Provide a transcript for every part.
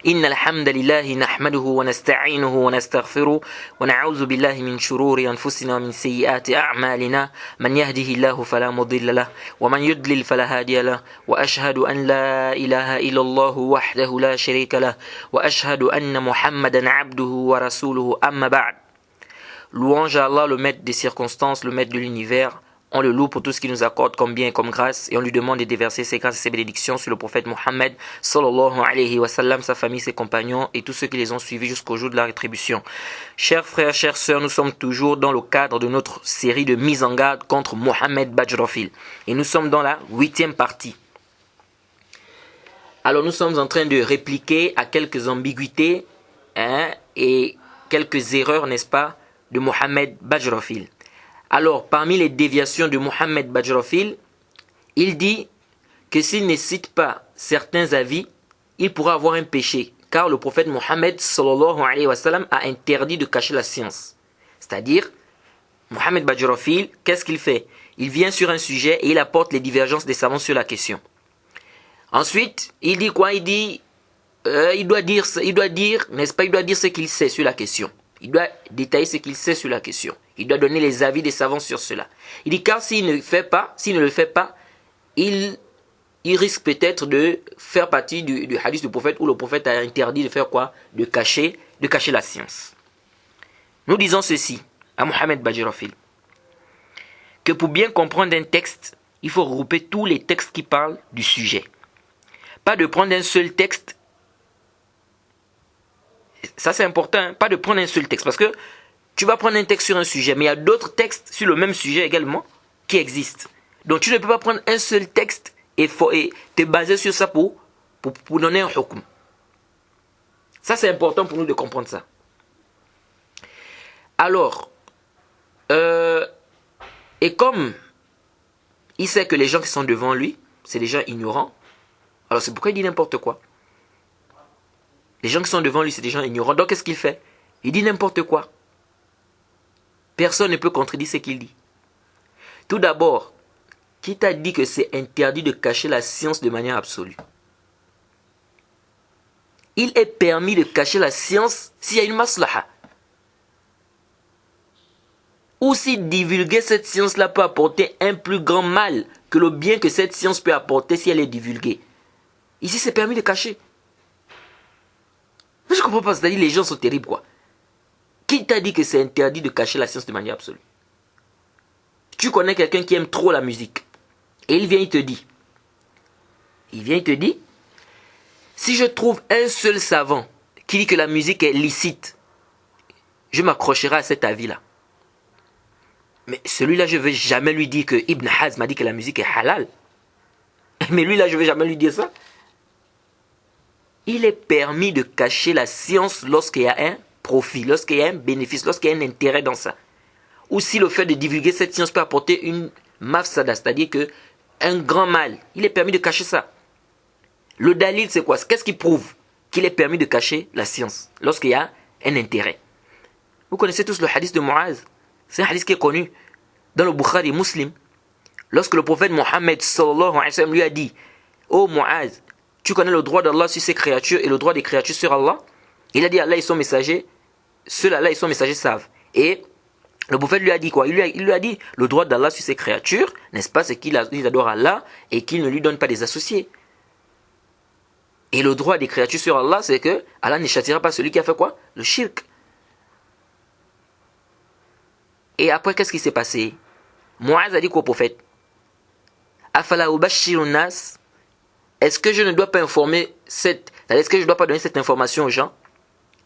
إن الحمد لله نحمده ونستعينه ونستغفره ونعوذ بالله من شرور أنفسنا ومن سيئات أعمالنا من يهده الله فلا مضل له ومن يضلل فلا هادي له وأشهد أن لا إله إلا الله وحده لا شريك له وأشهد أن محمدا عبده ورسوله أما بعد. Louange à Allah, le maître des circonstances, le maître de l'univers. On le loue pour tout ce qu'il nous accorde comme bien et comme grâce, et on lui demande de déverser ses grâces et ses bénédictions sur le prophète Mohammed sallallahu alayhi wa sallam, sa famille, ses compagnons et tous ceux qui les ont suivis jusqu'au jour de la rétribution. Chers frères, chères sœurs, nous sommes toujours dans le cadre de notre série de mise en garde contre Mohammed Bajrafil. Et nous sommes dans la 8e partie. Alors nous sommes en train de répliquer à quelques ambiguïtés et quelques erreurs, n'est-ce pas, de Mohammed Bajrafil. Alors, parmi les déviations de Mohammed Bajrafil, il dit que s'il ne cite pas certains avis, il pourra avoir un péché. Car le prophète Mohammed sallallahu alayhi wa sallam a interdit de cacher la science. C'est-à-dire, Mohammed Bajrafil, qu'est-ce qu'il fait? Il vient sur un sujet et il apporte les divergences des savants sur la question. Ensuite, il dit quoi? Il dit, il doit dire, n'est-ce pas, il doit dire ce qu'il sait sur la question. Il doit détailler ce qu'il sait sur la question. Il doit donner les avis des savants sur cela. Il dit car s'il ne le fait pas, il risque peut-être de faire partie du hadith du prophète où le prophète a interdit de faire quoi? De cacher la science. Nous disons ceci à Mohammed Bajrafil, que pour bien comprendre un texte, il faut regrouper tous les textes qui parlent du sujet. Pas de prendre un seul texte. Ça c'est important, hein? Pas de prendre un seul texte, parce que tu vas prendre un texte sur un sujet, mais il y a d'autres textes sur le même sujet également qui existent. Donc tu ne peux pas prendre un seul texte et te baser sur ça pour donner un hukm. Ça c'est important pour nous de comprendre ça. Alors, et comme il sait que les gens qui sont devant lui, c'est des gens ignorants, alors c'est pourquoi il dit n'importe quoi. Les gens qui sont devant lui, c'est des gens ignorants. Donc, qu'est-ce qu'il fait? Il dit n'importe quoi. Personne ne peut contredire ce qu'il dit. Tout d'abord, qui t'a dit que c'est interdit de cacher la science de manière absolue? Il est permis de cacher la science s'il y a une maslaha. Ou si divulguer cette science-là peut apporter un plus grand mal que le bien que cette science peut apporter si elle est divulguée. Ici, c'est permis de cacher. Je ne comprends pas, c'est-à-dire les gens sont terribles quoi. Qui t'a dit que c'est interdit de cacher la science de manière absolue? Tu connais quelqu'un qui aime trop la musique. Et il vient, il te dit, si je trouve un seul savant qui dit que la musique est licite, je m'accrocherai à cet avis-là. Mais celui-là, je ne vais jamais lui dire que Ibn Hazm m'a dit que la musique est halal. Mais lui-là, je ne vais jamais lui dire ça. Il est permis de cacher la science lorsqu'il y a un profit, lorsqu'il y a un bénéfice, lorsqu'il y a un intérêt dans ça. Ou si le fait de divulguer cette science peut apporter une mafsada, c'est-à-dire que un grand mal, il est permis de cacher ça. Le dalil, c'est quoi? Qu'est-ce qui prouve qu'il est permis de cacher la science lorsqu'il y a un intérêt? Vous connaissez tous le hadith de Muaz. C'est un hadith qui est connu dans le Bukhari Muslim. Lorsque le prophète Mohammed sallallahu alayhi wa sallam lui a dit: ô Muaz, tu connais le droit d'Allah sur ses créatures et le droit des créatures sur Allah? Il a dit: Allah et son messager, ceux-là et son messager savent. Et le prophète lui a dit quoi? Il lui a dit le droit d'Allah sur ses créatures, n'est-ce pas? C'est qu'il adore Allah et qu'il ne lui donne pas des associés. Et le droit des créatures sur Allah, c'est que Allah ne châtiera pas celui qui a fait quoi? Le shirk. Et après, qu'est-ce qui s'est passé? Muaz a dit quoi au prophète? Afala ubashirun nas? Est-ce que je ne dois pas informer est-ce que je ne dois pas donner cette information aux gens?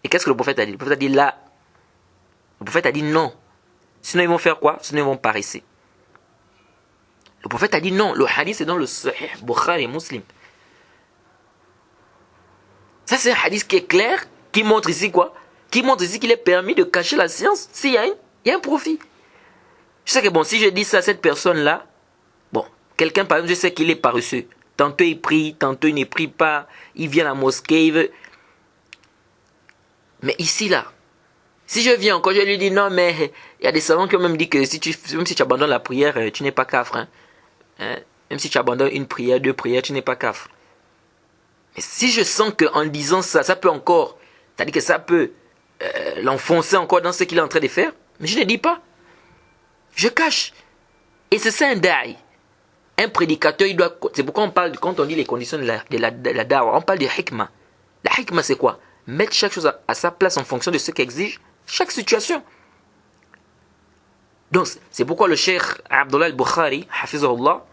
Et qu'est-ce que le prophète a dit? Le prophète a dit là. Le prophète a dit non. Sinon ils vont faire quoi? Sinon ils vont paresser. Le prophète a dit non. Le hadith est dans le Sahih Bukhari et Muslim. Ça c'est un hadith qui est clair, qui montre ici quoi? Qui montre ici qu'il est permis de cacher la science s'il y a un profit. Je sais que bon, si je dis ça à cette personne-là, bon, quelqu'un par exemple, je sais qu'il est paresseux. Tantôt il prie, tantôt il ne prie pas, il vient à la mosquée, il veut... Mais ici là, si je viens encore, je lui dis non, mais il y a des savants qui ont même dit que même si tu abandonnes la prière, tu n'es pas kafre. Même si tu abandonnes une prière, deux prières, tu n'es pas kafre. Mais si je sens qu'en disant ça, ça peut encore, c'est-à-dire que ça peut l'enfoncer encore dans ce qu'il est en train de faire, mais je ne dis pas. Je cache. Et c'est ça un da'i. Un prédicateur, il doit. C'est pourquoi on parle, quand on dit les conditions de la da'wa, on parle de hikmah. La hikmah, c'est quoi? Mettre chaque chose à sa place en fonction de ce qu'exige chaque situation. Donc, c'est pourquoi le cheikh Abdullah al-Bukhari, hafizahullah,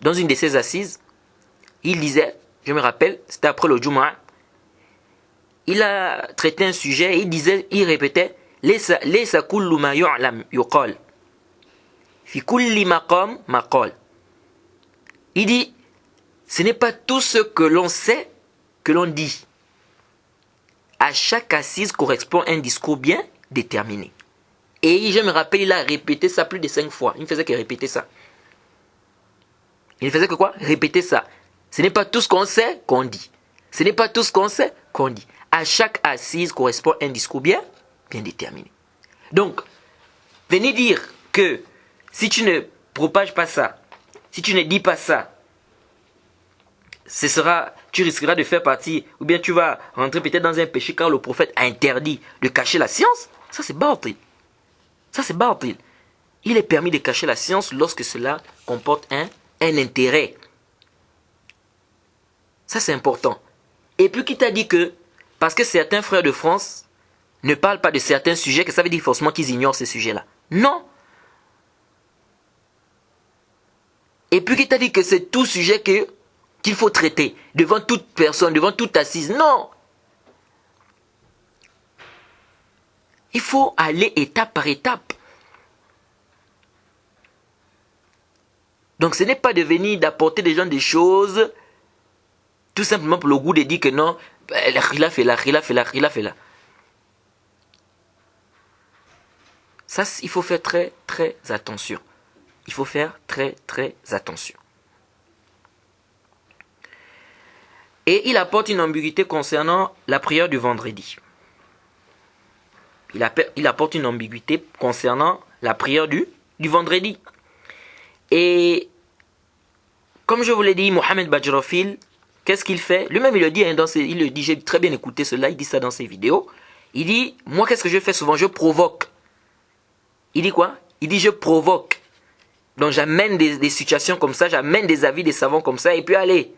dans une de ses assises, il disait, je me rappelle, c'était après le Jumu'ah, il a traité un sujet et il répétait, Laysa kullu ma yu'lam yuqal. Fi kulli maqam maqal. Il dit, ce n'est pas tout ce que l'on sait que l'on dit. À chaque assise correspond un discours bien déterminé. Et je me rappelle, il a répété ça plus de 5 fois. Il ne faisait que répéter ça. Il ne faisait que quoi? Répéter ça. Ce n'est pas tout ce qu'on sait qu'on dit. Ce n'est pas tout ce qu'on sait qu'on dit. À chaque assise correspond un discours bien déterminé. Donc, venez dire que si tu ne propages pas ça, si tu ne dis pas ça, tu risqueras de faire partie, ou bien tu vas rentrer peut-être dans un péché car le prophète a interdit de cacher la science. Ça c'est batil. Ça c'est batil. Il est permis de cacher la science lorsque cela comporte un intérêt. Ça c'est important. Et puis qui t'a dit que, parce que certains frères de France ne parlent pas de certains sujets, que ça veut dire forcément qu'ils ignorent ces sujets-là. Non. Et puis qui t'a dit que c'est tout sujet qu'il faut traiter devant toute personne, devant toute assise. Non. Il faut aller étape par étape. Donc ce n'est pas de venir d'apporter des gens des choses tout simplement pour le goût de dire que non, il a fait là. Ça, il faut faire très très attention. Il faut faire très très attention. Et il apporte une ambiguïté concernant la prière du vendredi. Il apporte une ambiguïté concernant la prière du vendredi. Et comme je vous l'ai dit, Mohamed Bajrafil, qu'est-ce qu'il fait? Lui-même il le dit, il le dit, j'ai très bien écouté cela, il dit ça dans ses vidéos. Il dit, moi qu'est-ce que je fais souvent? Je provoque. Il dit quoi? Il dit je provoque. Donc j'amène des situations comme ça, j'amène des avis des savants comme ça, et puis allez.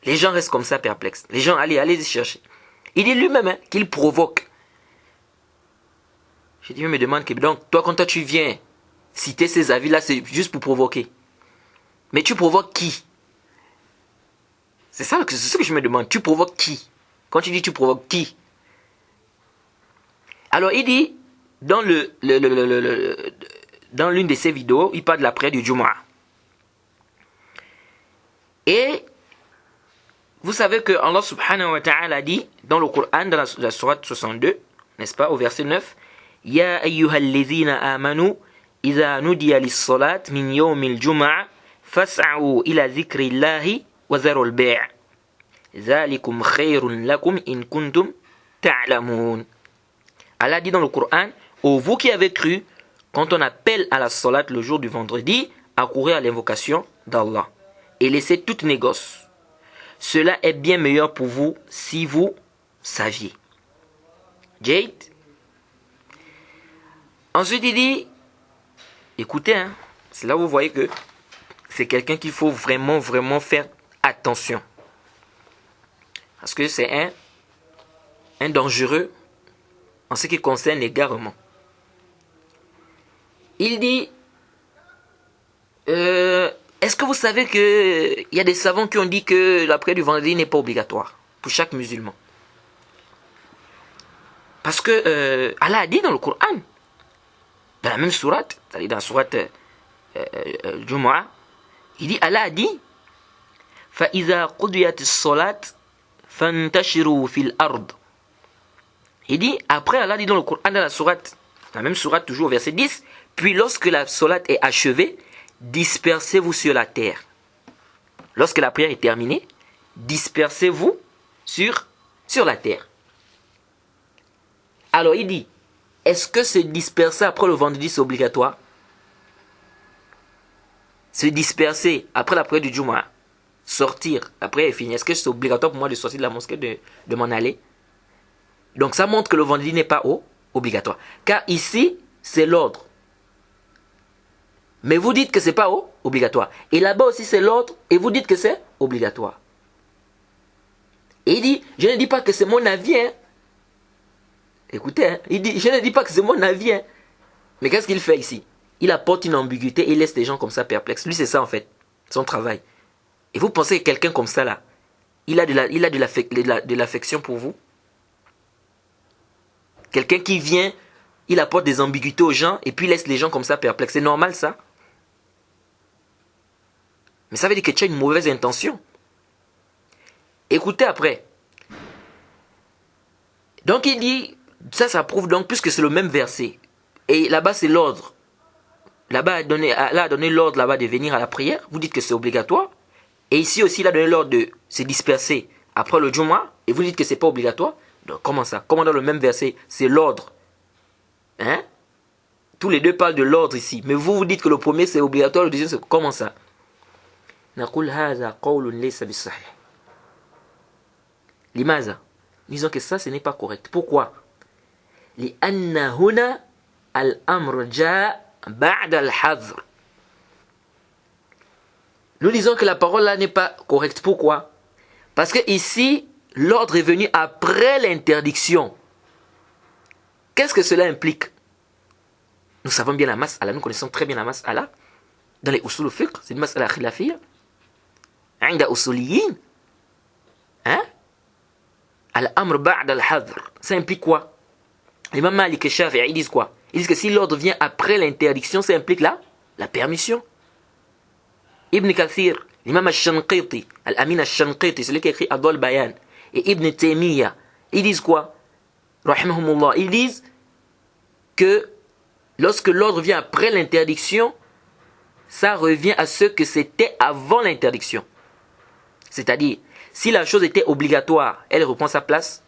Les gens restent comme ça perplexes. Les gens, allez chercher. Il dit lui-même qu'il provoque. J'ai dit, mais me demande que, donc, toi, quand tu viens citer ces avis-là, c'est juste pour provoquer. Mais tu provoques qui? C'est ce que je me demande. Tu provoques qui? Quand tu dis tu provoques qui? Alors, il dit, dans dans l'une de ses vidéos, il parle de la prière du Jumu'ah. Et vous savez que Allah subhanahu wa ta'ala dit dans le Coran, dans la sourate 62, n'est-ce pas, au verset 9, Ya ayyuhallazina amanu, idha nudiya lis-salat min yawmil jumu'ah, fas'au ila zikrillahi wa zarul bay'. Zalikum khayrun lakum in kuntum ta'lamun. Allah dit dans le Coran, ô vous qui avez cru, quand on appelle à la salat le jour du vendredi, accourez à l'invocation d'Allah et laissez toute négoce. Cela est bien meilleur pour vous si vous saviez. Jade. Ensuite il dit, écoutez, c'est là où vous voyez que c'est quelqu'un qu'il faut vraiment faire attention. Parce que c'est un dangereux en ce qui concerne l'égarement. Il dit, est-ce que vous savez qu'il y a des savants qui ont dit que la prière du vendredi n'est pas obligatoire pour chaque musulman? Parce que Allah a dit dans le Coran, dans la même sourate, c'est-à-dire dans la sourate Jumu'ah, il dit, Allah a dit, فَإِذَا قُضِيَتِ الصَّلَاةِ فَانْتَشِرُوا فِي الْأَرْضِ. Il dit, après Allah dit dans le Coran, dans la sourate, la même sourate toujours au verset 10, puis lorsque la sourate est achevée, dispersez-vous sur la terre. Lorsque la prière est terminée, dispersez-vous sur la terre. Alors il dit, est-ce que se disperser après le vendredi c'est obligatoire? Se disperser après la prière du Jumu'ah, sortir, après il finit, est-ce que c'est obligatoire pour moi de sortir de la mosquée, de m'en aller? Donc ça montre que le vendredi n'est pas obligatoire. Car ici, c'est l'ordre. Mais vous dites que c'est pas obligatoire. Et là-bas aussi, c'est l'ordre. Et vous dites que c'est obligatoire. Et il dit, je ne dis pas que c'est mon avis. Hein. Écoutez, hein, il dit, je ne dis pas que c'est mon avis. Hein. Mais qu'est-ce qu'il fait ici? Il apporte une ambiguïté et il laisse les gens comme ça perplexes. Lui, c'est ça en fait, son travail. Et vous pensez que quelqu'un comme ça là, il a de l'affection pour vous? Quelqu'un qui vient, il apporte des ambiguïtés aux gens et puis il laisse les gens comme ça perplexes. C'est normal ça? Mais ça veut dire que tu as une mauvaise intention. Écoutez après. Donc il dit, ça prouve donc, puisque c'est le même verset. Et là-bas c'est l'ordre. Là-bas, Allah a donné l'ordre là-bas de venir à la prière. Vous dites que c'est obligatoire. Et ici aussi, il a donné l'ordre de se disperser après le Jumu'ah. Et vous dites que c'est pas obligatoire. Donc comment ça? Comment dans le même verset, c'est l'ordre? Hein? Tous les deux parlent de l'ordre ici. Mais vous dites que le premier c'est obligatoire, le deuxième c'est comment ça? Limaza. Disons que ça, ce n'est pas correct. Pourquoi? لأن هنا الأمر جاء بعد الحظر. Nous disons que la parole là n'est pas correcte. Pourquoi? Parce que ici, l'ordre est venu après l'interdiction. Qu'est-ce que cela implique? Nous savons bien la mas'ala, nous connaissons très bien la mas'ala. Dans les usul fiqh, c'est une mas'ala khilafiyya. عند usuliyin. Hein? Al-amr ba'da al-hadr. Ça implique quoi? L'imam Malik et Shafi'i, ils disent quoi? Ils disent que si l'ordre vient après l'interdiction, ça implique la permission. Ibn Kathir, l'imam al-Shanqiti, al-Amin al-Shanqiti, celui qui a écrit Adwal Bayan, et Ibn Taymiyyah, ils disent quoi? Rahimahumullah, ils disent que lorsque l'ordre vient après l'interdiction, ça revient à ce que c'était avant l'interdiction. C'est-à-dire, si la chose était obligatoire, elle reprend sa place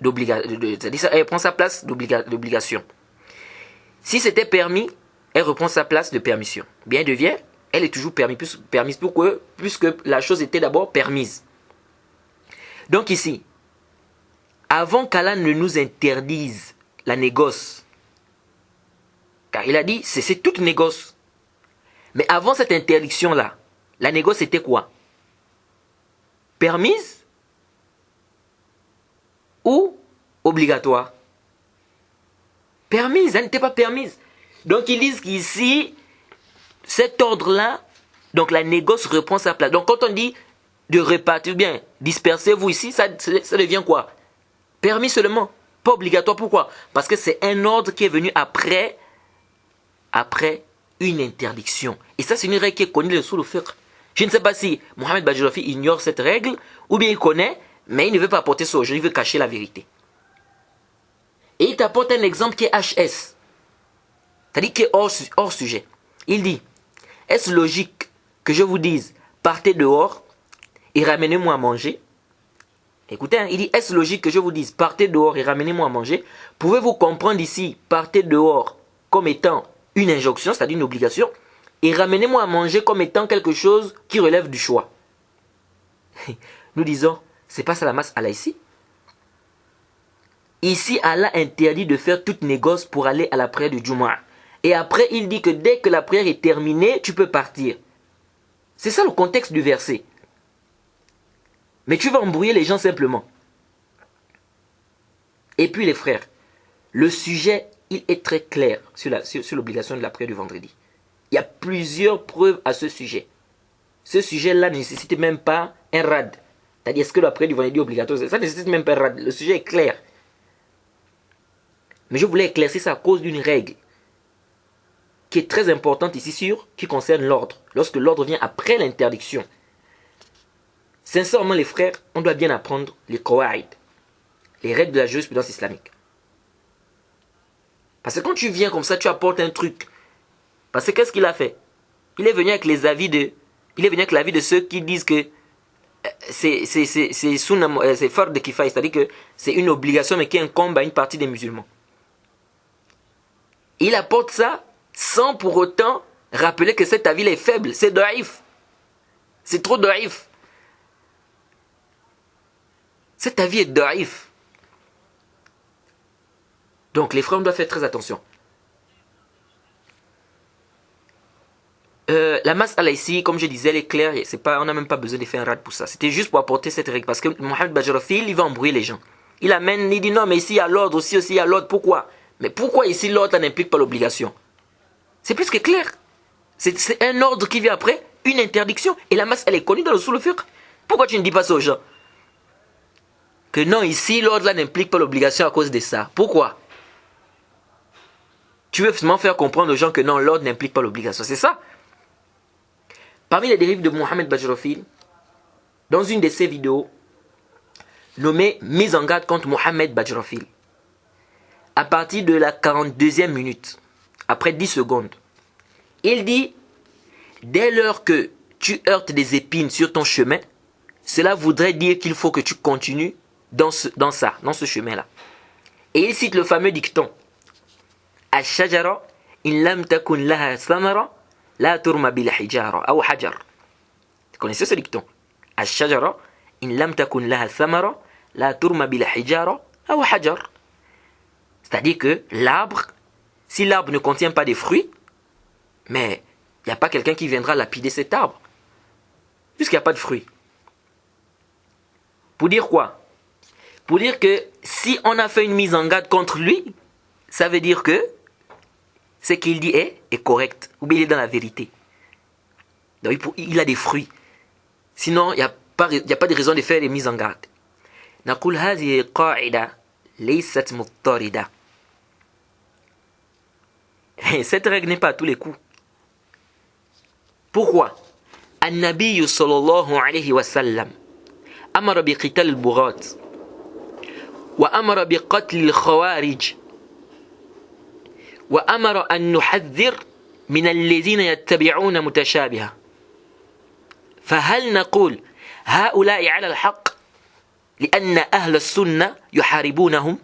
elle prend sa place d'obligation. Si c'était permis, elle reprend sa place de permission. Bien devient, elle est toujours permise puisque la chose était d'abord permise. Donc ici, avant qu'Allah ne nous interdise la négoce, car il a dit, c'est toute négoce. Mais avant cette interdiction-là, la négoce était quoi? Permise ou obligatoire? Permise, elle n'était pas permise. Donc ils disent qu'ici, cet ordre-là, donc la négoce reprend sa place. Donc quand on dit de répartir bien, dispersez-vous ici, ça devient quoi? Permis seulement, pas obligatoire. Pourquoi? Parce que c'est un ordre qui est venu après une interdiction. Et ça, c'est une règle qui est connue sous le fiqh. Je ne sais pas si Mohamed Badjurafi ignore cette règle, ou bien il connaît, mais il ne veut pas apporter ça aux gens, il veut cacher la vérité. Et il t'apporte un exemple qui est HS. C'est-à-dire qui est hors sujet. Il dit, est-ce logique que je vous dise, partez dehors et ramenez-moi à manger? Écoutez, hein, il dit, est-ce logique que je vous dise, partez dehors et ramenez-moi à manger? Pouvez-vous comprendre ici, partez dehors comme étant une injonction, c'est-à-dire une obligation, et ramenez-moi à manger comme étant quelque chose qui relève du choix? Nous disons, c'est pas ça la masse Allah ici. Ici, Allah interdit de faire toute négoce pour aller à la prière du Jumu'ah. Et après, il dit que dès que la prière est terminée, tu peux partir. C'est ça le contexte du verset. Mais tu vas embrouiller les gens simplement. Et puis les frères, le sujet, il est très clair sur l'obligation de la prière du vendredi. Il y a plusieurs preuves à ce sujet. Ce sujet-là ne nécessite même pas un rad. C'est-à-dire, est-ce que la prière du vendredi est obligatoire? Ça ne nécessite même pas un rad. Le sujet est clair. Mais je voulais éclaircir ça à cause d'une règle qui est très importante ici qui concerne l'ordre. Lorsque l'ordre vient après l'interdiction. Sincèrement les frères, on doit bien apprendre les qawaïd, les règles de la jurisprudence islamique. Parce que quand tu viens comme ça, tu apportes un truc. Parce que qu'est-ce qu'il a fait? Il est venu avec l'avis de ceux qui disent que c'est fard de kifaya, c'est-à-dire que c'est une obligation mais qui incombe à une partie des musulmans. Il apporte ça sans pour autant rappeler que cet avis est faible, c'est daïf. C'est trop daïf. Cet avis est daïf. Donc les frères doivent faire très attention. La mas'ala ici, comme je disais, elle est claire. On n'a même pas besoin de faire un rad pour ça. C'était juste pour apporter cette règle. Parce que Mohamed Bajrafil, il va embrouiller les gens. Il dit non, mais ici il y a l'ordre, aussi il y a l'ordre. Pourquoi? Mais pourquoi ici l'ordre n'implique pas l'obligation? C'est plus que clair. C'est un ordre qui vient après une interdiction. Et la masse, elle est connue dans le usul fiqh. Pourquoi tu ne dis pas ça aux gens? Que non, ici l'ordre n'implique pas l'obligation à cause de ça. Pourquoi? Tu veux finalement faire comprendre aux gens que non, l'ordre n'implique pas l'obligation. C'est ça. Parmi les dérives de Mohamed Bajrafil, dans une de ses vidéos, nommée Mise en garde contre Mohamed Bajrafil, à partir de la 42e minute, après 10 secondes, il dit, dès lors que tu heurtes des épines sur ton chemin, cela voudrait dire qu'il faut que tu continues dans ce chemin-là. Et il cite le fameux dicton, Ash-shajara in lam takun laha samara la turma bil hijara ou hajar. Vous connaissez ce dicton? Ash-shajara in lam takun laha samara la turma bil hijara ou hajar. C'est-à-dire que l'arbre, si l'arbre ne contient pas de fruits, mais il n'y a pas quelqu'un qui viendra lapider cet arbre, puisqu'il n'y a pas de fruits. Pour dire quoi? Pour dire que si on a fait une mise en garde contre lui, ça veut dire que ce qu'il dit est correct, ou bien il est dans la vérité. Donc il a des fruits. Sinon, il n'y a pas de raison de faire des mises en garde. نقول هذه قاعدة ليست مضطردة. Cette règle n'est pas à tous les coups. Pourquoi? النبي صلى الله عليه وسلم أمر بقتال البغاة وأمر بقتل الخوارج وأمر أن نحذر من الذين يتبعون متشابهة. فهل نقول هؤلاء على الحق لأن أهل السنة يحاربونهم؟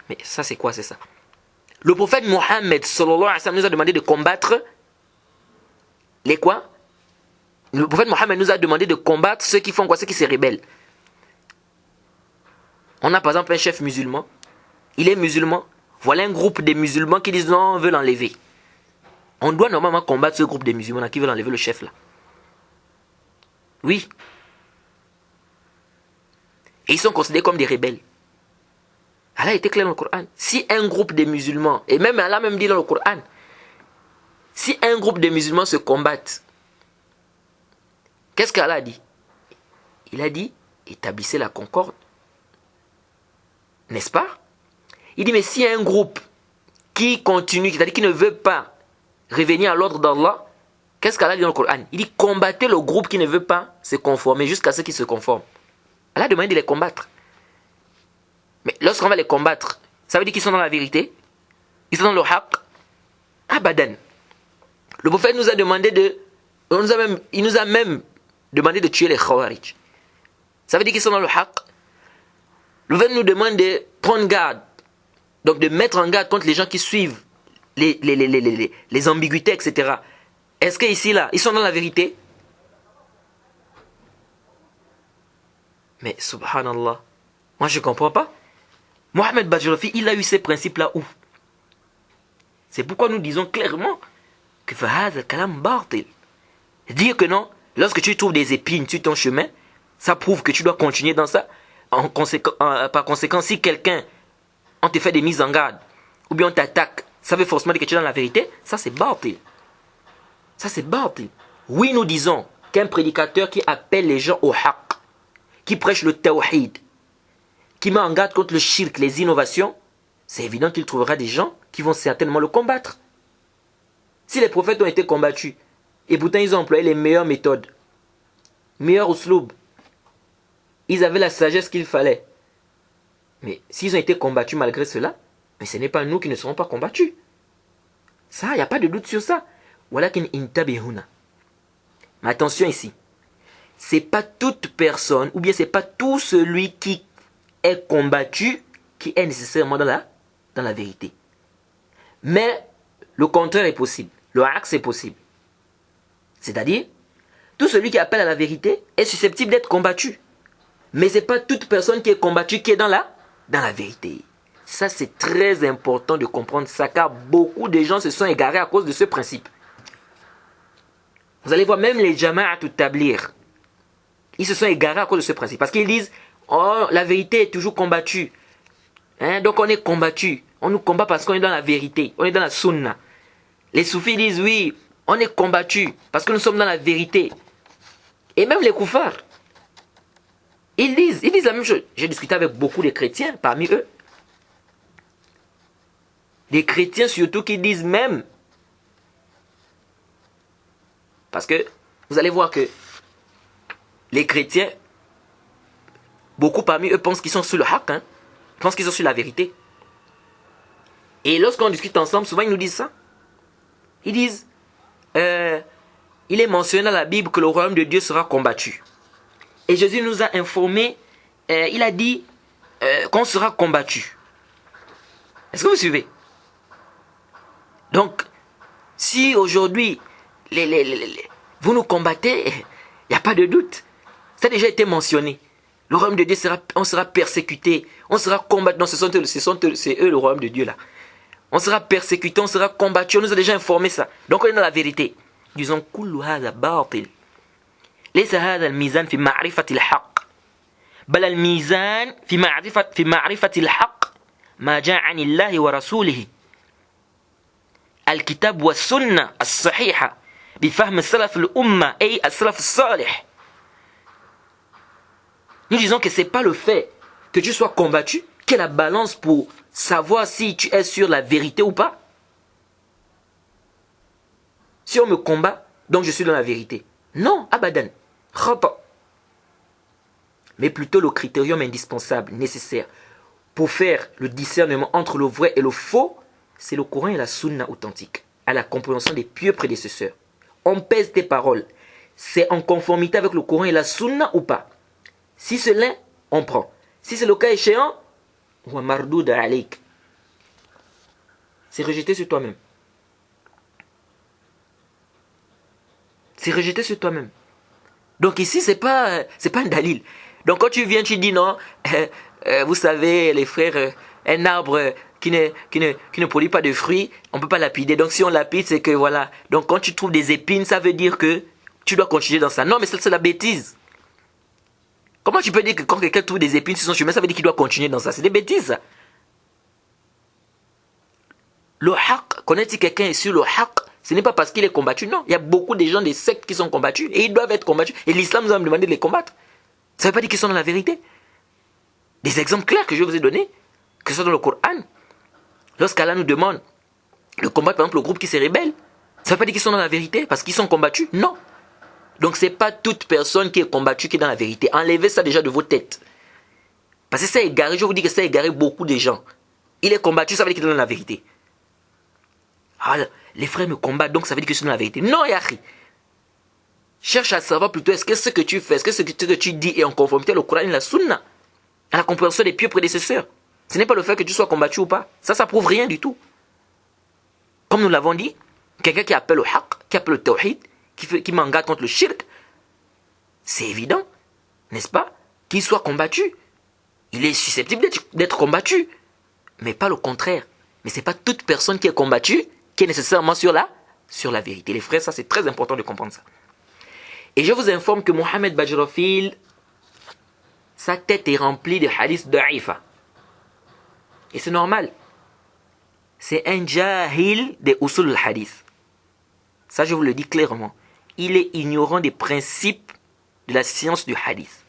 Mais ça c'est quoi? C'est ça. Le prophète Mohammed sallallahu alayhi wa sallam nous a demandé de combattre les quoi? Le prophète Mohammed nous a demandé de combattre ceux qui font quoi? Ceux qui se rebellent. On a par exemple un chef musulman. Il est musulman. Voilà un groupe de musulmans qui disent non, on veut l'enlever. On doit normalement combattre ce groupe de musulmans qui veulent enlever le chef là. Oui. Et ils sont considérés comme des rebelles. Allah était clair dans le Coran. Si un groupe de musulmans, et même Allah même dit dans le Coran, si un groupe de musulmans se combattent, qu'est-ce qu'Allah a dit? Il a dit, établissez la concorde. N'est-ce pas? Il dit, mais s'il y a un groupe qui continue, c'est-à-dire qui ne veut pas revenir à l'ordre d'Allah, qu'est-ce qu'Allah dit dans le Coran? Il dit, combattez le groupe qui ne veut pas se conformer jusqu'à ce qui se conforme. Allah a demandé de les combattre. Mais lorsqu'on va les combattre, ça veut dire qu'ils sont dans la vérité? Ils sont dans le haqq? Abadan. Le prophète nous a demandé il nous a même demandé de tuer les khawarij. Ça veut dire qu'ils sont dans le haqq? Le prophète nous demande de prendre garde, donc de mettre en garde contre les gens qui suivent les ambiguïtés, etc. Est-ce qu'ici, là, ils sont dans la vérité? Mais subhanallah, moi je ne comprends pas. Mohamed Bajrafi, il a eu ces principes-là où? C'est pourquoi nous disons clairement que fahad al-kalam batil. Dire que non, lorsque tu trouves des épines sur ton chemin, ça prouve que tu dois continuer dans ça. Par conséquent, si quelqu'un, on te fait des mises en garde, ou bien on t'attaque, ça veut forcément dire que tu es dans la vérité. Ça c'est batil. Ça c'est batil. Oui, nous disons qu'un prédicateur qui appelle les gens au haqq, qui prêche le tawhid, qui met en garde contre le shirk, les innovations, c'est évident qu'il trouvera des gens qui vont certainement le combattre. Si les prophètes ont été combattus, et pourtant ils ont employé les meilleures méthodes, meilleurs usloub, ils avaient la sagesse qu'il fallait. Mais s'ils ont été combattus malgré cela, mais ce n'est pas nous qui ne serons pas combattus. Ça, il n'y a pas de doute sur ça. Walakin intabihuna. Mais attention ici. C'est pas toute personne, ou bien c'est pas tout celui qui est combattu qui est nécessairement dans la vérité. Mais le contraire est possible. Le axe est possible. C'est-à-dire, Tout celui qui appelle à la vérité est susceptible d'être combattu. Mais ce n'est pas toute personne qui est combattue qui est dans la vérité. Ça, c'est très important de comprendre ça, car beaucoup de gens se sont égarés à cause de ce principe. Vous allez voir, même les jama'at ou tablir, ils se sont égarés à cause de ce principe. Parce qu'ils disent, oh, la vérité est toujours combattue. Donc on est combattu. On nous combat parce qu'on est dans la vérité. On est dans la sunna. Les soufis disent, oui, on est combattu parce que nous sommes dans la vérité. Et même les koufars, ils disent la même chose. J'ai discuté avec beaucoup de chrétiens parmi eux. Des chrétiens surtout qui disent même. Parce que vous allez voir que les chrétiens, beaucoup parmi eux pensent qu'ils sont sur le haq, pensent qu'ils sont sur la vérité. Et lorsqu'on discute ensemble, souvent ils nous disent ça. Ils disent, il est mentionné dans la Bible que le royaume de Dieu sera combattu. Et Jésus nous a informé, il a dit qu'on sera combattu. Est-ce que vous suivez? Donc, si aujourd'hui, vous nous combattez, il n'y a pas de doute. Ça a déjà été mentionné. Le royaume de Dieu on sera persécuté, on sera combattu. Non, c'est eux le royaume de Dieu là. On sera persécuté, on sera combattu. On nous a déjà informé ça. Donc on est dans la vérité. Disons, kullu hadha batil. Laysa hadha al-mizan fi ma'rifati al-haqq. Bal al-mizan fi ma'rifati al-haqq ma ja'a 'an Allah wa rasulihi. Al-kitab wa sunnah as-sahiha bi fahm salaf al-umma ay as-salaf as-salih. Nous disons que ce n'est pas le fait que tu sois combattu qui est la balance pour savoir si tu es sur la vérité ou pas. Si on me combat, donc je suis dans la vérité. Non, abadan. Khata. Mais plutôt le critérium indispensable, nécessaire, pour faire le discernement entre le vrai et le faux, c'est le Coran et la Sunna authentique, à la compréhension des pieux prédécesseurs. On pèse tes paroles. C'est en conformité avec le Coran et la Sunna ou pas? Si c'est l'un, on prend. Si c'est le cas échéant, c'est rejeté sur toi-même. C'est rejeté sur toi-même. Donc ici, c'est pas un dalil. Donc quand tu viens, tu dis non, vous savez, les frères, un arbre qui ne produit pas de fruits, on ne peut pas lapider. Donc si on lapide, c'est que voilà. Donc quand tu trouves des épines, ça veut dire que tu dois continuer dans ça. Non, mais c'est la bêtise. Comment tu peux dire que quand quelqu'un trouve des épines sur son chemin, ça veut dire qu'il doit continuer dans ça? C'est des bêtises, ça. Le haq, connaître si quelqu'un est sur le haq, ce n'est pas parce qu'il est combattu, non. Il y a beaucoup de gens des sectes qui sont combattus et ils doivent être combattus. Et l'islam nous a demandé de les combattre. Ça ne veut pas dire qu'ils sont dans la vérité. Des exemples clairs que je vous ai donnés, que ce soit dans le Coran, lorsqu'Allah nous demande de combattre par exemple le groupe qui se rébelle, ça ne veut pas dire qu'ils sont dans la vérité parce qu'ils sont combattus, non. Donc ce n'est pas toute personne qui est combattue qui est dans la vérité. Enlevez ça déjà de vos têtes. Parce que ça a égaré, je vous dis que ça a égaré beaucoup de gens. Il est combattu, ça veut dire qu'il est dans la vérité. Ah, les frères me combattent, donc ça veut dire que je suis dans la vérité. Non, Yahri. Cherche à savoir plutôt, est-ce que ce que tu fais, est-ce que ce que tu dis est en conformité au Coran et la Sunna, à la compréhension des pieux prédécesseurs. Ce n'est pas le fait que tu sois combattu ou pas. Ça prouve rien du tout. Comme nous l'avons dit, quelqu'un qui appelle au haqq, qui appelle au tawhid, qui m'engage contre le shirk, c'est évident, n'est-ce pas, qu'il soit combattu. Il est susceptible d'être combattu, mais pas le contraire. Mais ce n'est pas toute personne qui est combattue qui est nécessairement sur la vérité. Les frères, ça c'est très important de comprendre ça. Et je vous informe que Mohamed Bajrafil, sa tête est remplie de hadiths da'ifa. Et c'est normal. C'est un jahil des usul al-hadith. Ça, je vous le dis clairement. Il est ignorant des principes de la science du hadith.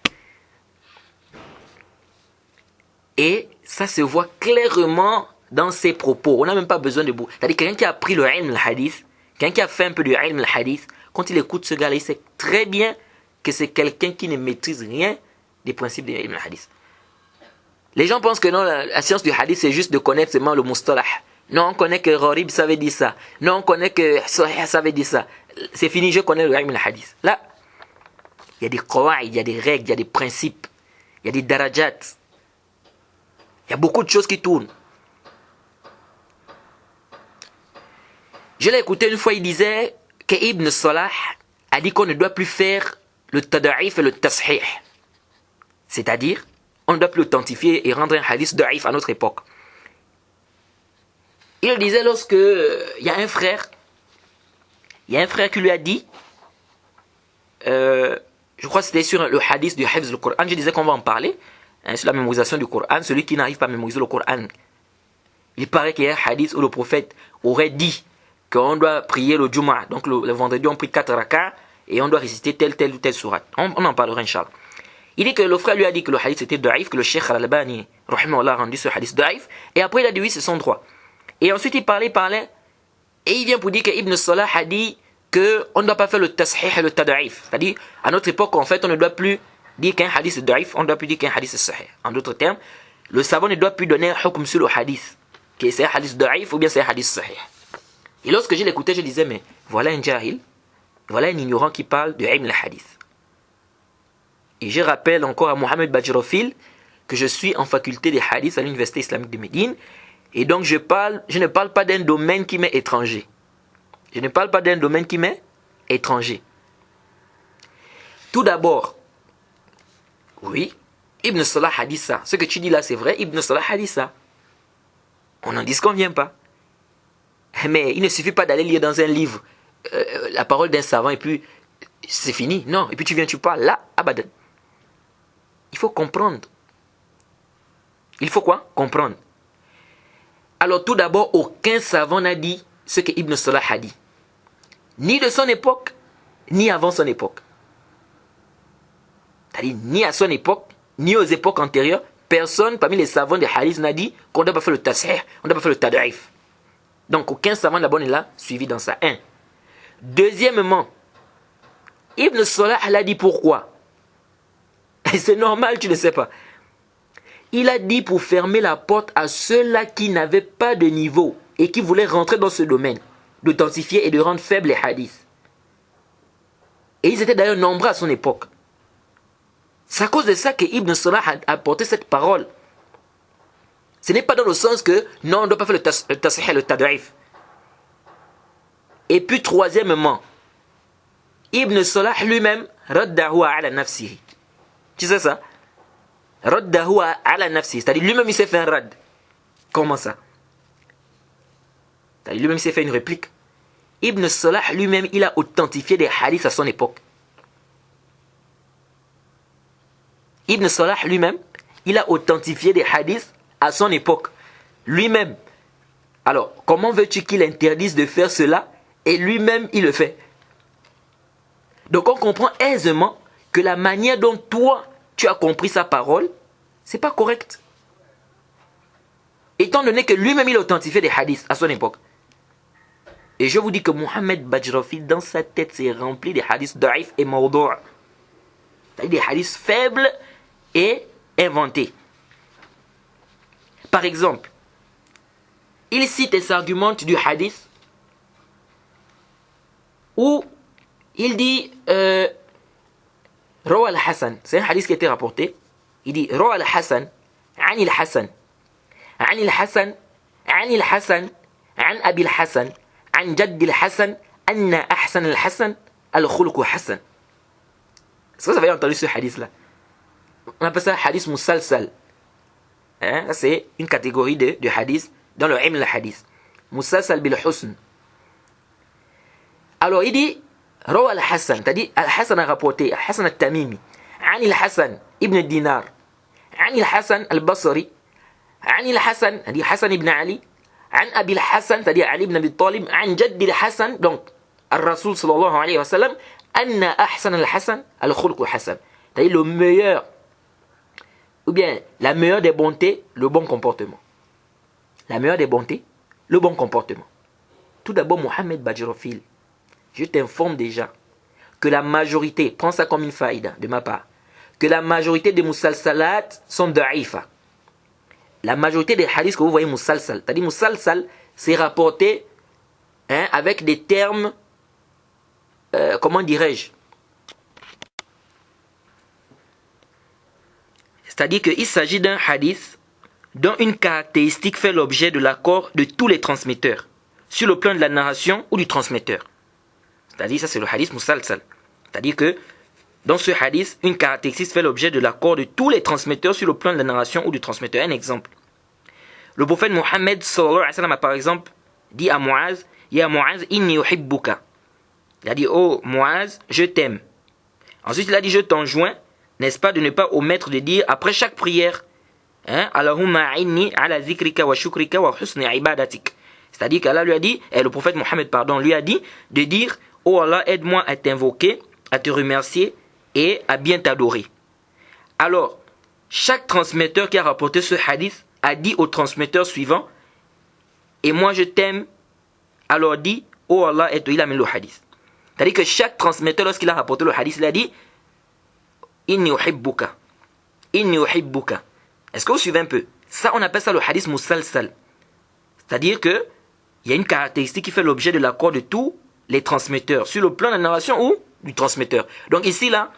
Et ça se voit clairement dans ses propos. On n'a même pas besoin de beaucoup. C'est-à-dire quelqu'un qui a appris le ilm al-hadith, quelqu'un qui a fait un peu de ilm al-hadith, quand il écoute ce gars-là, il sait très bien que c'est quelqu'un qui ne maîtrise rien des principes de ilm al-hadith. Les gens pensent que non, la science du hadith, c'est juste de connaître seulement le mustalah. Non, on connaît que Gharib, ça veut dire ça. Non, on connaît que Sahih, ça veut dire ça. C'est fini, je connais le ilm al-hadith. Là, il y a des qawaïd, il y a des règles, il y a des principes, il y a des darajat. Il y a beaucoup de choses qui tournent. Je l'ai écouté une fois, il disait que Ibn Salah a dit qu'on ne doit plus faire le tada'if et le tashih. C'est-à-dire, on ne doit plus authentifier et rendre un hadith da'if à notre époque. Il disait lorsque il y a un frère qui lui a dit, je crois que c'était sur le hadith du Hifz du Coran, je disais qu'on va en parler, sur la mémorisation du Coran, celui qui n'arrive pas à mémoriser le Coran. Il paraît qu'il y a un hadith où le prophète aurait dit qu'on doit prier le Jumu'ah. Donc le vendredi, on prie 4 rakats et on doit réciter telle ou telle sourate. On en parlera, Inch'Allah. Il dit que le frère lui a dit que le hadith était da'if, que le Cheikh Al-Albani, rahimahullah, a rendu ce hadith da'if. Et après, il a dit oui, c'est son droit. Et ensuite, il parlait. Et il vient pour dire que Ibn Salah a dit qu'on ne doit pas faire le tashih et le tada'if. C'est-à-dire, à notre époque, en fait, on ne doit plus dire qu'un hadith est da'if, on ne doit plus dire qu'un hadith est sahih. En d'autres termes, le savant ne doit plus donner un hukm sur le hadith, que c'est un hadith da'if ou bien c'est un hadith sahih. Et lorsque je l'écoutais, je disais, mais voilà un jahil, voilà un ignorant qui parle de ilm al-hadith. Et je rappelle encore à Mohamed Bajrofil que je suis en faculté de hadith à l'Université islamique de Médine. Et donc je ne parle pas d'un domaine qui m'est étranger. Je ne parle pas d'un domaine qui m'est étranger. Tout d'abord, oui, Ibn Salah a dit ça. Ce que tu dis là, c'est vrai, Ibn Salah a dit ça. On n'en disconvient pas. Mais il ne suffit pas d'aller lire dans un livre la parole d'un savant et puis c'est fini. Non, et puis tu parles là, abadan. Il faut comprendre. Il faut quoi? Comprendre. Alors tout d'abord, aucun savant n'a dit ce que Ibn Salah a dit. Ni de son époque, ni avant son époque. C'est-à-dire, ni à son époque, ni aux époques antérieures, personne parmi les savants des hadiths n'a dit qu'on ne doit pas faire le tashih, on ne doit pas faire le tada'if. Donc aucun savant d'abord n'est là, suivi dans ça. Un. Deuxièmement, Ibn Salah l'a dit pourquoi? Et c'est normal, tu ne sais pas. Il a dit pour fermer la porte à ceux-là qui n'avaient pas de niveau et qui voulaient rentrer dans ce domaine, d'authentifier et de rendre faibles les hadiths. Et ils étaient d'ailleurs nombreux à son époque. C'est à cause de ça que Ibn Salah a apporté cette parole. Ce n'est pas dans le sens que non, on ne doit pas faire le tasih et le tad'if. Et puis troisièmement, Ibn Salah lui-même, raddahu ala nafsihi. Tu sais ça? Raddahu ala nafsihi. C'est-à-dire lui-même il s'est fait un rad. Comment ça? C'est-à-dire lui-même il s'est fait une réplique. Ibn Salah lui-même il a authentifié des hadiths à son époque. Ibn Salah lui-même il a authentifié des hadiths à son époque. Lui-même. Alors, comment veux-tu qu'il interdise de faire cela et lui-même il le fait? Donc on comprend aisément que la manière dont toi tu as compris sa parole, c'est pas correct. Étant donné que lui-même il a authentifié des hadiths à son époque. Et je vous dis que Mohamed Bajrofil dans sa tête s'est rempli des hadiths da'if et mawdu'. C'est-à-dire des hadiths faibles et inventés. Par exemple, il cite et s'argumente du hadith où il dit Rawa al-Hassan, c'est un hadith qui a été rapporté. Il dit Rawa al-Hassan, Ani al-Hassan, Ani al-Hassan, Ani al-Hassan, An Abi al-Hassan, An Jaddi al-Hassan, Anna Ahsan al-Hassan, al-Khulqu Hassan. Est-ce que vous avez entendu ce hadith-là? On appelle ça hadith musalsal. Ça c'est une catégorie de hadith dans le ilm al-hadith. Musalsal bil husn. Alors il dit Rawa al-Hassan, c'est-à-dire al-Hassan a rapporté, al-Hassan al-Tamimi, Ani al-Hassan ibn Dinar, Ani al-Hassan al-Basri, Ani al-Hassan, c'est-à-dire Hassan ibn Ali, An Abi al-Hassan, c'est-à-dire Ali ibn Abi Talib, An Jaddi al-Hassan, donc al-Rasul sallallahu alayhi wa sallam, Anna Ahsan al-Hassan, al-Khulqu Hassan. C'est-à-dire le meilleur, ou bien la meilleure des bontés, le bon comportement. La meilleure des bontés, le bon comportement. Tout d'abord, Mohamed Bajrofil, je t'informe déjà que la majorité, prends ça comme une faïda de ma part, que la majorité des musalsalat sont da'ifa. La majorité des hadiths que vous voyez musalsal, c'est-à-dire musalsal, c'est rapporté avec des termes, comment dirais-je? C'est-à-dire qu'il s'agit d'un hadith dont une caractéristique fait l'objet de l'accord de tous les transmetteurs, sur le plan de la narration ou du transmetteur. C'est-à-dire, ça c'est le hadith musalsal. C'est-à-dire que dans ce hadith, une caractéristique fait l'objet de l'accord de tous les transmetteurs sur le plan de la narration ou du transmetteur. Un exemple. Le prophète Mohammed sallallahu alayhi wa sallam a par exemple dit à Muaz, Ya Muaz, inni uhibbuka. Il a dit, oh Muaz, je t'aime. Ensuite, il a dit, je t'enjoins, n'est-ce pas, de ne pas omettre de dire après chaque prière, Allahumma a'inni ala zikrika wa shukrika wa husni ibadatik. C'est-à-dire qu'Allah lui a dit, et le prophète Mohammed, lui a dit de dire, oh Allah, aide-moi à t'invoquer, à te remercier et à bien t'adorer. Alors, chaque transmetteur qui a rapporté ce hadith a dit au transmetteur suivant, et moi je t'aime, alors dit, oh Allah, et il a mis le hadith. C'est-à-dire que chaque transmetteur, lorsqu'il a rapporté le hadith, il a dit, inni uhibbuka, inni uhibbuka. Est-ce que vous suivez un peu? Ça, on appelle ça le hadith musalsal. C'est-à-dire que il y a une caractéristique qui fait l'objet de l'accord de tous les transmetteurs, sur le plan de la narration ou du transmetteur. Donc ici, là,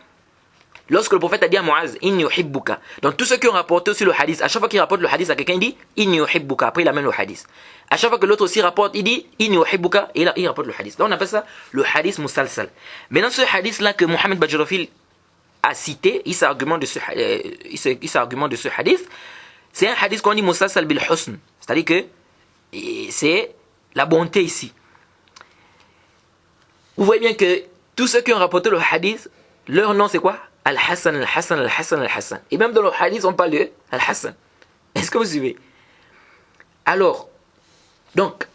lorsque le prophète a dit à Muaz, inni uhibbuka, donc tous ceux qui ont rapporté aussi le hadith, à chaque fois qu'il rapporte le hadith à quelqu'un, il dit, inni uhibbuka, après il amène le hadith. À chaque fois que l'autre aussi rapporte, il dit, inni uhibbuka, et il rapporte le hadith. Là, on appelle ça le hadith musalsal. Maintenant, ce hadith-là que Mohammed Bajrafil a cité, il s'argumente de ce hadith, c'est un hadith qu'on dit musalsal bil husn, c'est-à-dire que c'est la bonté ici. Vous voyez bien que tous ceux qui ont rapporté le hadith, leur nom c'est quoi? Al-Hassan, Al-Hassan, Al-Hassan, Al-Hassan. Et même dans le hadith, on parle de Al-Hassan. Est-ce que vous suivez? Alors, donc,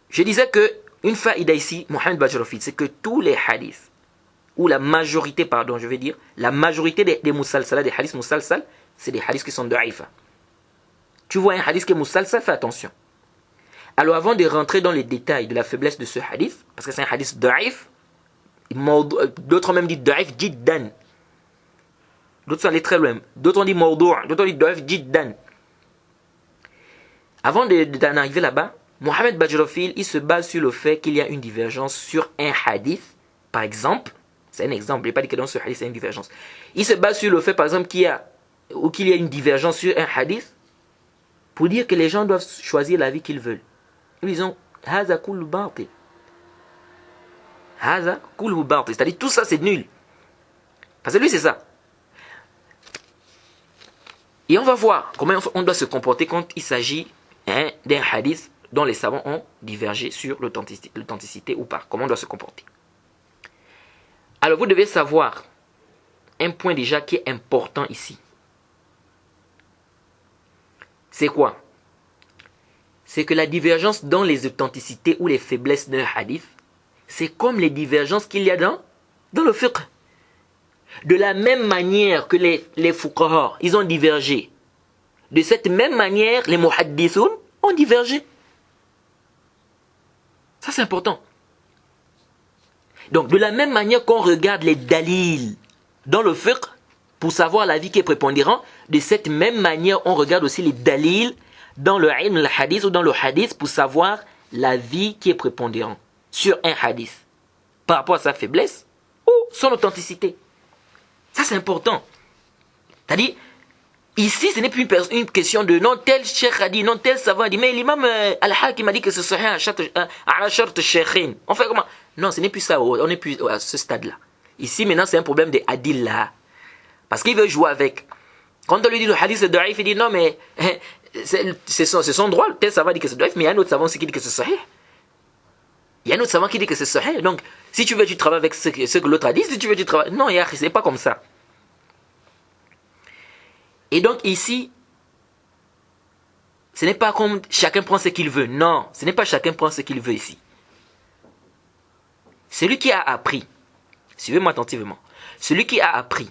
je disais que une faïda ici, Mohammed Bajrafil, c'est que tous les hadiths, ou la majorité, la majorité des musalsala, des hadiths musalsal, c'est des hadiths qui sont da'ifa. Tu vois un hadith qui est musalsal, fais attention. Alors avant de rentrer dans les détails de la faiblesse de ce hadith, parce que c'est un hadith da'if, d'autres ont même dit da'if jiddan. D'autres sont allés très loin. D'autres ont dit mawdou', d'autres ont dit da'if jiddan. Avant d'en arriver là-bas, Mohammed Bajrafil, il se base sur le fait qu'il y a une divergence sur un hadith, par exemple. C'est un exemple, il n'est pas dit que dans ce hadith, c'est une divergence. Il se base sur le fait, par exemple, qu'il y a une divergence sur un hadith, pour dire que les gens doivent choisir la vie qu'ils veulent. Ils disent, Haza kullu batil. Haza kullu batil. C'est-à-dire, tout ça, c'est nul. Parce que lui, c'est ça. Et on va voir comment on doit se comporter quand il s'agit d'un hadith dont les savants ont divergé sur l'authenticité ou pas. Comment on doit se comporter. Alors, vous devez savoir un point déjà qui est important ici. C'est quoi? C'est que la divergence dans les authenticités ou les faiblesses d'un hadith, c'est comme les divergences qu'il y a dans le fiqh. De la même manière que les fuqaha, ils ont divergé. De cette même manière, les muhaddithoun ont divergé. Ça, c'est important. Donc, de la même manière qu'on regarde les dalils dans le fiqh pour savoir l'avis qui est prépondérant, de cette même manière, on regarde aussi les dalils dans le ilm, le hadith ou dans le hadith pour savoir l'avis qui est prépondérant sur un hadith par rapport à sa faiblesse ou son authenticité. Ça, c'est important. C'est-à-dire, ici, ce n'est plus une question de non, tel cheikh a dit, non, tel savant a dit, mais l'imam al-Hakim a dit que ce serait à la charte cheikhin. On fait comment? Non, ce n'est plus ça, on n'est plus à ce stade-là. Ici, maintenant, c'est un problème de adil là. Parce qu'il veut jouer avec. Quand on lui dit le hadith c'est da'if, il dit non, mais c'est son droit. Tel savant dit que c'est da'if, mais il y a un autre savant aussi qui dit que c'est sahih. Il y a un autre savant qui dit que c'est sahih. Donc, si tu veux, tu travailles avec ce que l'autre a dit. Si tu veux, tu travailles. Non, c'est pas comme ça. Et donc, ici, ce n'est pas comme chacun prend ce qu'il veut. Non, ce n'est pas chacun prend ce qu'il veut ici. Celui qui a appris, suivez-moi attentivement, celui qui a appris,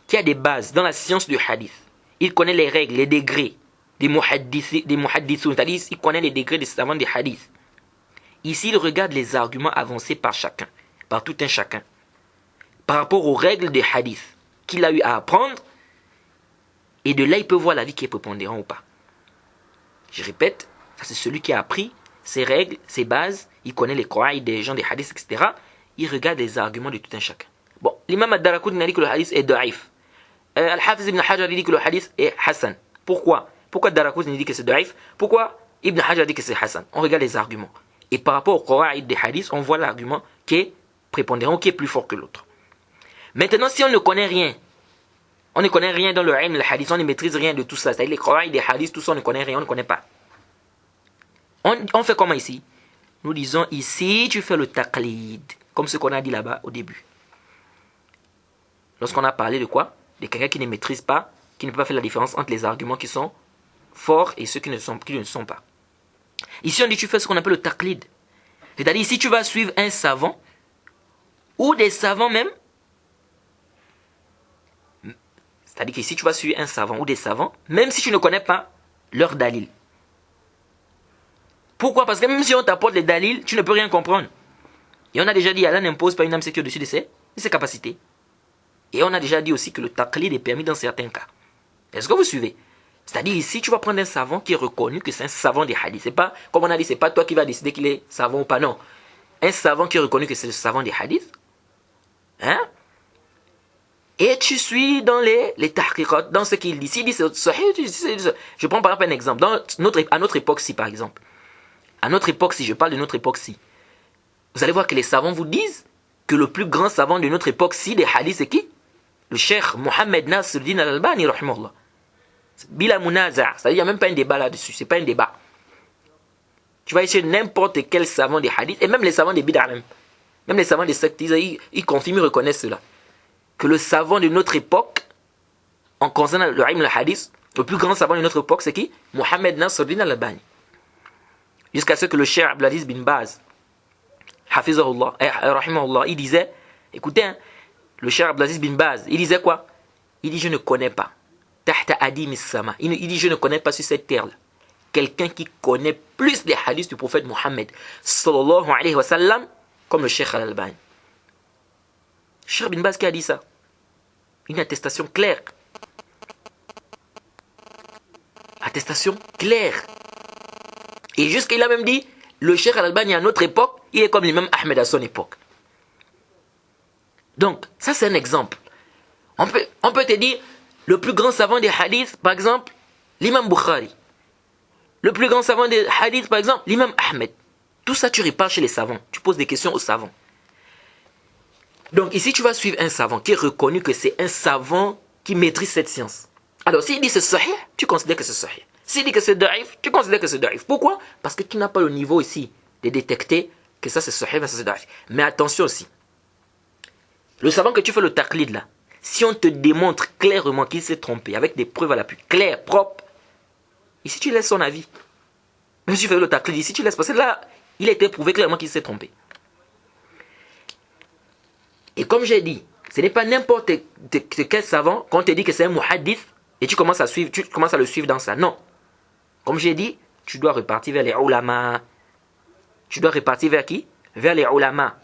qui a des bases dans la science du hadith, il connaît les règles, les degrés des muhaddithoun, c'est-à-dire il connaît les degrés des savants des hadiths. Ici, il regarde les arguments avancés par chacun, par tout un chacun, par rapport aux règles des hadiths qu'il a eu à apprendre, et de là, il peut voir l'avis qui est prépondérant ou pas. Je répète, ça c'est celui qui a appris ses règles, ses bases, il connaît les qawaïd des gens des hadiths, etc. Il regarde les arguments de tout un chacun. Bon, l'imam ad-Daraqutni a dit que le hadith est da'if. Al-Hafiz ibn Hajar dit que le hadith est Hassan. Pourquoi? Pourquoi ad-Daraqutni dit que c'est da'if? Pourquoi Ibn Hajar dit que c'est Hassan? On regarde les arguments. Et par rapport au qawaïd des hadiths, on voit l'argument qui est prépondérant, qui est plus fort que l'autre. Maintenant, si on ne connaît rien, on ne connaît rien dans le ilm, le hadith, on ne maîtrise rien de tout ça, c'est-à-dire les Coran, les hadiths, tout ça, on ne connaît rien, on ne connaît pas. On fait comment ici? Nous disons ici, tu fais le taqlid, comme ce qu'on a dit là-bas au début. Lorsqu'on a parlé de quoi? De quelqu'un qui ne maîtrise pas, qui ne peut pas faire la différence entre les arguments qui sont forts et ceux qui ne le sont pas. Ici, on dit tu fais ce qu'on appelle le taqlid. C'est-à-dire ici, tu vas suivre un savant, ou des savants même. C'est-à-dire qu'ici, tu vas suivre un savant ou des savants, même si tu ne connais pas leur dalil. Pourquoi? Parce que même si on t'apporte les dalils, tu ne peux rien comprendre. Et on a déjà dit, Allah n'impose pas une âme qui est au-dessus de ses capacités. Et on a déjà dit aussi que le taqlid est permis dans certains cas. Est-ce que vous suivez? C'est-à-dire ici, tu vas prendre un savant qui est reconnu que c'est un savant des hadiths. C'est pas, comme on a dit, c'est pas toi qui vas décider qu'il est savant ou pas, non. Un savant qui est reconnu que c'est le savant des hadiths. Hein? Et tu suis dans les tahqiqat, dans ce qu'il dit. S'il dit c'est sahih, je prends par exemple un exemple. À notre époque-ci, par exemple. À notre époque-ci, je parle de notre époque-ci. Vous allez voir que les savants vous disent que le plus grand savant de notre époque-ci, des hadiths, c'est qui? Le cheikh Mohammed Nasruddin al-Albani, rahimahullah. Bila munaza', c'est-à-dire il n'y a même pas un débat là-dessus, c'est pas un débat. Tu vas chercher n'importe quel savant des hadiths, et même les savants des bid'ah même les savants des sectes, ils confirment, ils reconnaissent cela. Que le savant de notre époque, en concernant le ilm, le hadith, le plus grand savant de notre époque, c'est qui? Mohammed Nasruddin al-Albani. Jusqu'à ce que le cheikh Abdelaziz bin Baz, hafizahullah, rahimahullah, il disait, écoutez, hein, le cheikh Abdelaziz bin Baz, il disait quoi? Il dit, je ne connais pas. Il dit, je ne connais pas sur cette terre-là quelqu'un qui connaît plus les hadiths du prophète Mohammed sallallahu alayhi wa sallam comme le cheikh al-Albani. Cheikh bin Baz qui a dit ça. Une attestation claire. Attestation claire. Et jusqu'il a même dit, le cheikh al-Albani à notre époque, il est comme l'imam Ahmed à son époque. Donc, ça c'est un exemple. On peut te dire, le plus grand savant des hadiths, par exemple, l'imam Bukhari. Le plus grand savant des hadiths, par exemple, l'imam Ahmed. Tout ça, tu repars chez les savants. Tu poses des questions aux savants. Donc ici, tu vas suivre un savant qui est reconnu que c'est un savant qui maîtrise cette science. Alors, s'il dit c'est sahih, tu considères que c'est sahih. S'il dit que c'est da'if, tu considères que c'est da'if. Pourquoi? Parce que tu n'as pas le niveau ici de détecter que ça c'est sahih, ça c'est da'if. Mais attention aussi. Le savant que tu fais le taqlid là, si on te démontre clairement qu'il s'est trompé, avec des preuves à l'appui, claires, propres, ici tu laisses son avis. Même si tu fais le taqlid, ici tu laisses, parce que là, il a été prouvé clairement qu'il s'est trompé. Et comme j'ai dit, ce n'est pas n'importe quel savant qu'on te dit que c'est un muhaddith et tu commences à le suivre dans ça. Non. Comme j'ai dit, tu dois repartir vers les ulama. Tu dois repartir vers qui? Vers les ulama.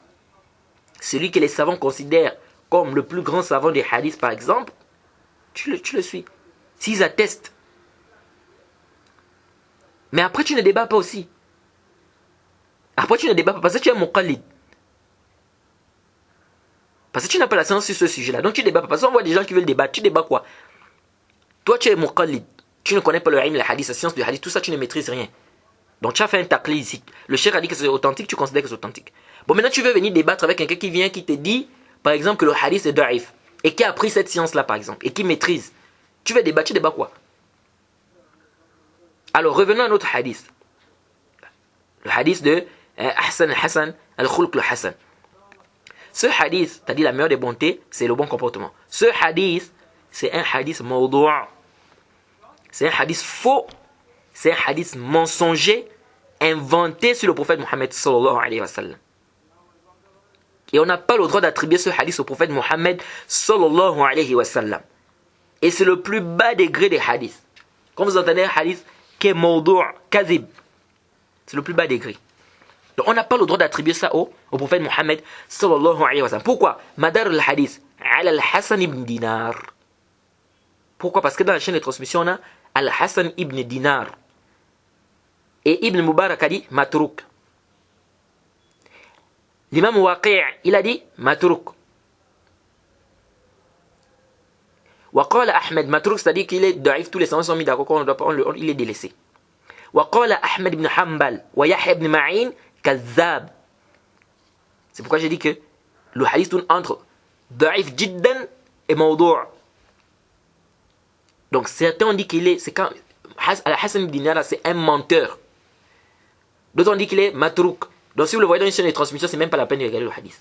Celui que les savants considèrent comme le plus grand savant des hadiths, par exemple, tu le suis. S'ils attestent. Mais après, tu ne débats pas aussi. Après, tu ne débats pas parce que tu es muqallid. Parce que tu n'as pas la science sur ce sujet-là. Donc, tu débats pas. Parce qu'on voit des gens qui veulent débattre. Tu débats quoi? Toi, tu es muqallid. Tu ne connais pas le ilm, le hadith, la science du hadith. Tout ça, tu ne maîtrises rien. Donc, tu as fait un taqlid ici. Le cheikh a dit que c'est authentique, tu considères que c'est authentique. Bon, maintenant, tu veux venir débattre avec quelqu'un qui vient, qui te dit, par exemple, que le hadith est da'if. Et qui a appris cette science-là, par exemple. Et qui maîtrise. Tu veux débattre, tu débats quoi? Alors, revenons à notre hadith. Le hadith de Ahsan al-Hassan, al-Khulq al-Hassan. Ce hadith, c'est-à-dire la meilleure des bontés, c'est le bon comportement. Ce hadith, c'est un hadith mawdou'. C'est un hadith faux. C'est un hadith mensonger, inventé sur le prophète Mohammed sallallahu alayhi wa sallam. Et on n'a pas le droit d'attribuer ce hadith au prophète Mohammed sallallahu alayhi wa sallam. Et c'est le plus bas degré des hadiths. Quand vous entendez un hadith qui est mawdou', kadhib, c'est le plus bas degré. Donc on n'a pas le droit d'attribuer ça au prophète Mohammed sallallahu alayhi wa sallam. Pourquoi? Madar al-hadith ala al-Hassan ibn Dinar. Pourquoi? Parce que dans la chaîne de transmission, on a al-Hassan ibn Dinar. Et Ibn Mubarak a dit matrouk. L'imam Waqi' il a dit matrouk. Waqala Ahmed matrouk, c'est-à-dire qu'il est da'if, tous les savants sont mis d'accord, il est délaissé. Waqala Ahmed ibn Hanbal wa Yahya ibn Ma'in kazzab. C'est pourquoi j'ai dit que le hadith tourne entre da'if jiddan et mawdou'. Donc certains ont dit qu'il est, c'est quand Hassan ibn Dinar, c'est un menteur. D'autres ont dit qu'il est matrouk. Donc si vous le voyez dans une chaîne de transmission, c'est même pas la peine de regarder le hadith.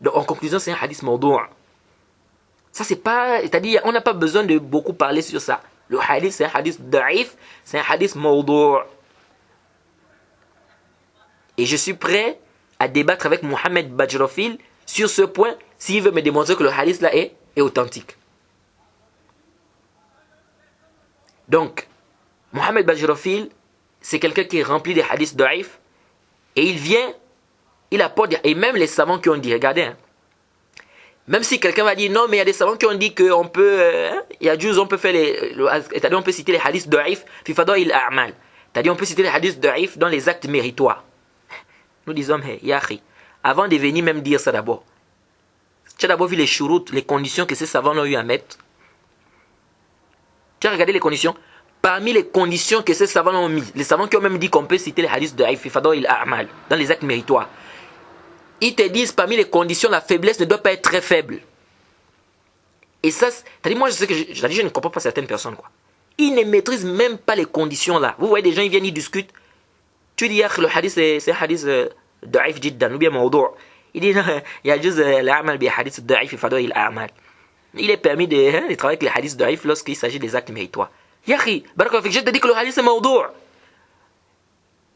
Donc en conclusion, c'est un hadith mawdou'. Ça c'est pas, c'est-à-dire on n'a pas besoin de beaucoup parler sur ça. Le hadith c'est un hadith da'if, c'est un hadith mawdou'. Et je suis prêt à débattre avec Mohamed Bajrofil sur ce point s'il veut me démontrer que le hadith là est authentique. Donc, Mohamed Bajrofil, c'est quelqu'un qui est rempli des hadiths da'if et il vient, il apporte, et même les savants qui ont dit, regardez, hein, même si quelqu'un va dire non, mais il y a des savants qui ont dit qu'on peut, il y a juste, on peut faire c'est-à-dire on peut citer les hadiths da'if, fi fadail al-a'mal. C'est-à-dire on peut citer les hadiths da'if dans les actes méritoires. Nous disons, hey, Yahi, avant de venir même dire ça d'abord, tu as d'abord vu les shurut, les conditions que ces savants ont eu à mettre. Tu as regardé les conditions. Parmi les conditions que ces savants ont mis, les savants qui ont même dit qu'on peut citer les hadiths de Haïf, Fadail al-A'mal, dans les actes méritoires, ils te disent parmi les conditions, la faiblesse ne doit pas être très faible. Et ça, c'est-à-dire, moi je sais que je ne comprends pas certaines personnes, quoi. Ils ne maîtrisent même pas les conditions là. Vous voyez des gens, ils viennent, ils discutent. Tu dis, le hadith, c'est un hadith da'if jiddan, ou bien mawdou'. Il dit, il y a juste l'a'mal bi hadith da'if, Fadail al-A'mal. Il est permis de travailler avec les hadiths da'if lorsqu'il s'agit des actes méritoires. Yahi, Barakafik, je te dis que le hadith c'est mawdou'.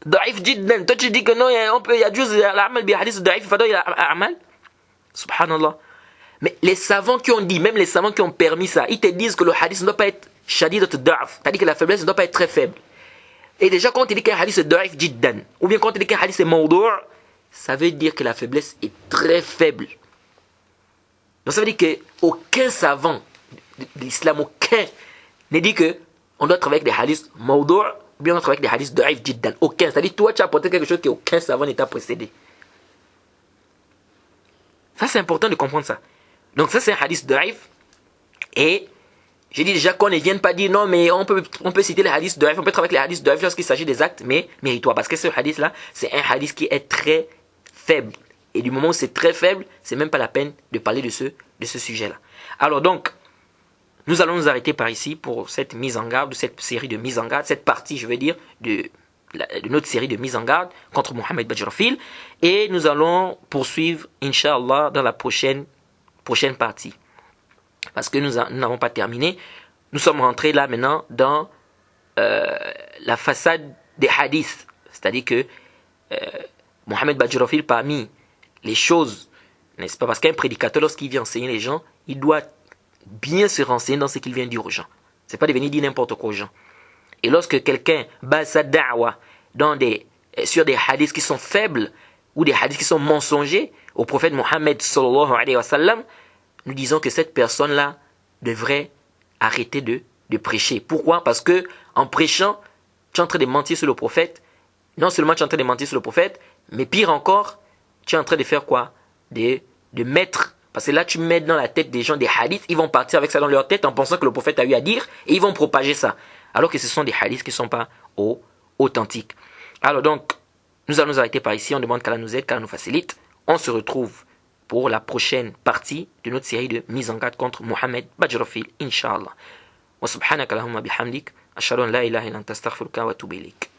Da'if jiddan. Toi tu dis que non, il y a juste l'a'mal bi hadith da'if, fadail al-a'mal. Subhanallah. Mais les savants qui ont dit, même les savants qui ont permis ça, ils te disent que le hadith ne doit pas être shadidat da'af. C'est-à-dire que la faiblesse ne doit pas être très faible. Et déjà quand on te dit qu'un hadith c'est da'if jiddan, ou bien quand on te dit qu'un hadith c'est mawdou', ça veut dire que la faiblesse est très faible. Donc ça veut dire qu'aucun savant de l'islam, aucun, ne dit que on doit travailler avec des hadiths mawdou' ou bien on doit travailler avec des hadiths da'if jiddan. Aucun. C'est-à-dire toi tu as apporté quelque chose qu'aucun savant n'est t'a précédé. Ça c'est important de comprendre ça. Donc ça c'est un hadith da'if. Et j'ai dit déjà qu'on ne vienne pas dire non mais on peut citer les hadiths da'if, on peut travailler avec les hadiths da'if lorsqu'il s'agit des actes mais méritoires. Parce que ce hadith là c'est un hadith qui est très faible. Et du moment où c'est très faible, c'est même pas la peine de parler de ce sujet-là. Alors donc, nous allons nous arrêter par ici pour cette mise en garde, cette série de mise en garde, cette partie, je veux dire, de notre série de mise en garde contre Mohamed Bajrofil. Et nous allons poursuivre, Inch'Allah, dans la prochaine partie. Parce que nous n'avons pas terminé. Nous sommes rentrés là maintenant dans la façade des hadiths. C'est-à-dire que Mohamed Bajrofil, parmi les choses, n'est-ce pas? Parce qu'un prédicateur, lorsqu'il vient enseigner les gens, il doit bien se renseigner dans ce qu'il vient dire aux gens. C'est pas de venir dire n'importe quoi aux gens. Et lorsque quelqu'un base sa da'wa sur des hadiths qui sont faibles ou des hadiths qui sont mensongers au prophète Mohammed sallallahu alayhi wa sallam, nous disons que cette personne-là devrait arrêter de prêcher. Pourquoi? Parce que en prêchant, tu es en train de mentir sur le prophète. Non seulement tu es en train de mentir sur le prophète, mais pire encore, tu es en train de faire quoi? De mettre, parce que là tu mets dans la tête des gens des hadiths, ils vont partir avec ça dans leur tête en pensant que le prophète a eu à dire et ils vont propager ça. Alors que ce sont des hadiths qui ne sont pas authentiques. Alors donc, nous allons nous arrêter par ici, on demande qu'Allah nous aide, qu'Allah nous facilite. On se retrouve pour la prochaine partie de notre série de mise en garde contre Mohamed Bajrofil, Inch'Allah. Wa subhanaka Allahumma bihamdik, ashhadu an la ilaha illa anta astaghfiruka wa atubu ilayk.